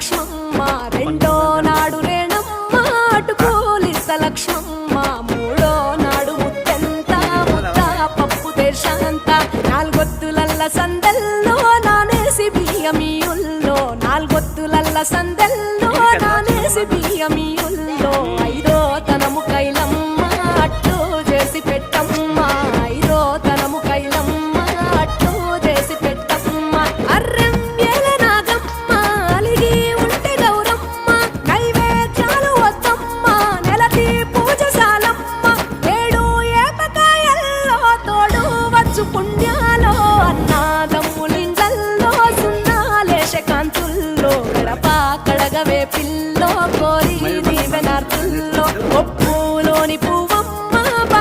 లక్ష్మమ్మ రెండో నాడు రేణమ్మ అటుకూలిస్త లక్ష్మమ్మ మూడో నాడు ముత్తెంత ముద్ద పప్పు దేశంత నాలుగొత్తులల్ల సందెల్లో నానేసి బియ్యమియుల్లో నాలుగొత్తులల్ల సందెల్లో నానేసి బియ్యమియుల్లో ఐదో తనము కైలమ్మ అట్టు చేసి పెట్టమ్మ ఐదో తనము కైలమ్మ అట్టు చేసి పెట్టమ్మ అర్రెం ఏల నాగమ్మ అలిగి ఉంటే గౌరమ్మ నైవేద్యాలు వద్దమ్మ నెలతి పూజశాలమ్మ ఏడు ఏపకాయల్లో తోడు వచ్చు పుణ్యాలో అన్నాదమ్ములింగల్లో సున్నాలేశ కాంతుల్లో గడప కడగవే పిల్ల